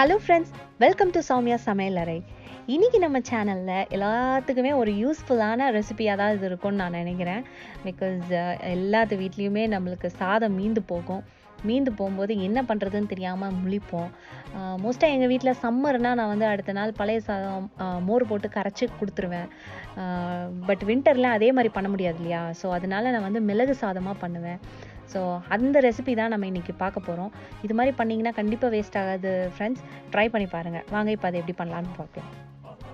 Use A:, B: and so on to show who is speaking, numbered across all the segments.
A: Hello friends, welcome to Soumya Samaiyalarai. இன்னைக்கு நம்ம சேனல்ல எல்லாத்துக்குமே ஒரு யூஸ்ஃபுல்லான ரெசிபியாக தான் இது இருக்கும்னு நான் நினைக்கிறேன். பிகாஸ் எல்லாத்து வீட்லேயுமே நம்மளுக்கு சாதம் மீந்து போகும்போது என்ன பண்ணுறதுன்னு தெரியாமல் முழிப்போம். மோஸ்ட்டாக எங்கள் வீட்டில் சம்மர்னால் நான் வந்து அடுத்த நாள் பழைய சாதம் மோர் போட்டு கரைச்சி கொடுத்துருவேன். பட் வின்டரில் அதே மாதிரி பண்ண முடியாது இல்லையா? ஸோ அதனால நான் வந்து மிளகு சாதமாக பண்ணுவேன். ஸோ அந்த ரெசிபி தான் நம்ம இன்றைக்கி பார்க்க போகிறோம். இது மாதிரி பண்ணிங்கன்னா கண்டிப்பாக வேஸ்ட் ஆகாது ஃப்ரெண்ட்ஸ். ட்ரை பண்ணி பாருங்கள். வாங்க இப்போ அதை எப்படி பண்ணலான்னு பார்க்கலாம்.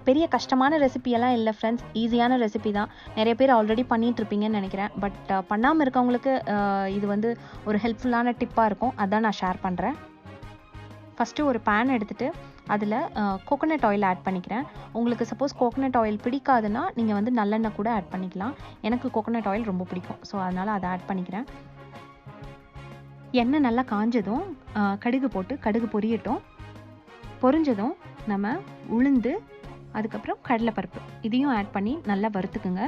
A: பெரிய கஷ்டமான ரெசிபியெல்லாம் இல்லை ஃப்ரெண்ட்ஸ், ஈஸியான ரெசிபி தான். நிறைய பேர் ஆல்ரெடி பண்ணிகிட்ருப்பீங்கன்னு நினைக்கிறேன். பட் பண்ணாமல் இருக்கவங்களுக்கு இது வந்து ஒரு ஹெல்ப்ஃபுல்லான டிப்பாக இருக்கும். அதான் நான் ஷேர் பண்ணுறேன். ஃபஸ்ட்டு ஒரு பேன் எடுத்துகிட்டு அதில் கோகோனட் ஆயில் ஆட் பண்ணிக்கிறேன். உங்களுக்கு சப்போஸ் கோகோனட் ஆயில் பிடிக்காதுன்னா நீங்கள் வந்து நல்லெண்ணெய் கூட ஆட் பண்ணிக்கலாம். எனக்கு கோகோனட் ஆயில் ரொம்ப பிடிக்கும். ஸோ அதனால் அதை ஆட் பண்ணிக்கிறேன். எண்ணெய் நல்லா காஞ்சதும் கடுகு போட்டு கடுகு பொரிஞ்சதும் நம்ம உளுந்து, அதுக்கப்புறம் கடலைப்பருப்பு இதையும் ஆட் பண்ணி நல்லா வறுத்துக்குங்க.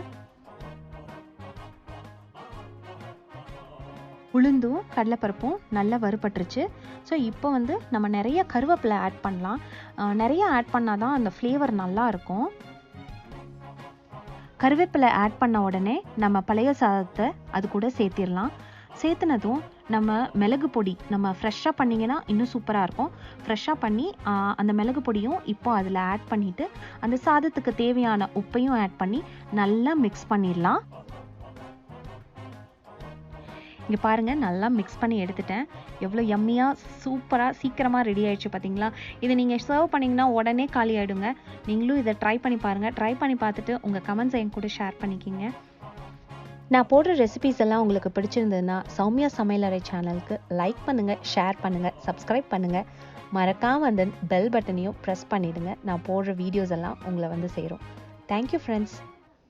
A: உளுந்தும் கடலைப்பருப்பும் நல்லா வறுபட்டுருச்சு. ஸோ இப்போ வந்து நம்ம நிறைய கருவேப்பிலை ஆட் பண்ணலாம். நிறைய ஆட் பண்ணால் தான் அந்த ஃப்ளேவர் நல்லா இருக்கும். கருவேப்பிலை ஆட் பண்ண உடனே நம்ம பழைய சாதத்தை அது கூட சேர்த்திடலாம். சேர்த்துனதும் நம்ம மிளகு பொடி நம்ம ஃப்ரெஷ்ஷாக பண்ணிங்கன்னா இன்னும் சூப்பராக இருக்கும். ஃப்ரெஷ்ஷாக பண்ணி அந்த மிளகு பொடியும் இப்போ அதில் ஆட் பண்ணிவிட்டு அந்த சாதத்துக்கு தேவையான உப்பையும் ஆட் பண்ணி நல்லா மிக்ஸ் பண்ணிடலாம். இங்கே பாருங்கள், நல்லா மிக்ஸ் பண்ணி எடுத்துட்டேன். எவ்வளோ யம்மியாக சூப்பராக சீக்கிரமாக ரெடி ஆகிடுச்சு பார்த்தீங்களா? இதை நீங்கள் சர்வ் பண்ணிங்கன்னா உடனே காலி ஆகிடுங்க. நீங்களும் இதை ட்ரை பண்ணி பாருங்கள். ட்ரை பண்ணி பார்த்துட்டு உங்கள் கமெண்ட்ஸை என் கூட ஷேர் பண்ணிக்கிங்க. நான் போடுற ரெசிபிஸ் எல்லாம் உங்களுக்கு பிடிச்சிருந்ததுன்னா சௌமியா சமையலறை சேனலுக்கு லைக் பண்ணுங்கள், ஷேர் பண்ணுங்கள், சப்ஸ்கிரைப் பண்ணுங்கள். மறக்காமல் அந்த பெல் பட்டனையும் ப்ரெஸ் பண்ணிவிடுங்க. நான் போடுற வீடியோஸ் எல்லாம் உங்களை வந்து சேரும். Thank you friends.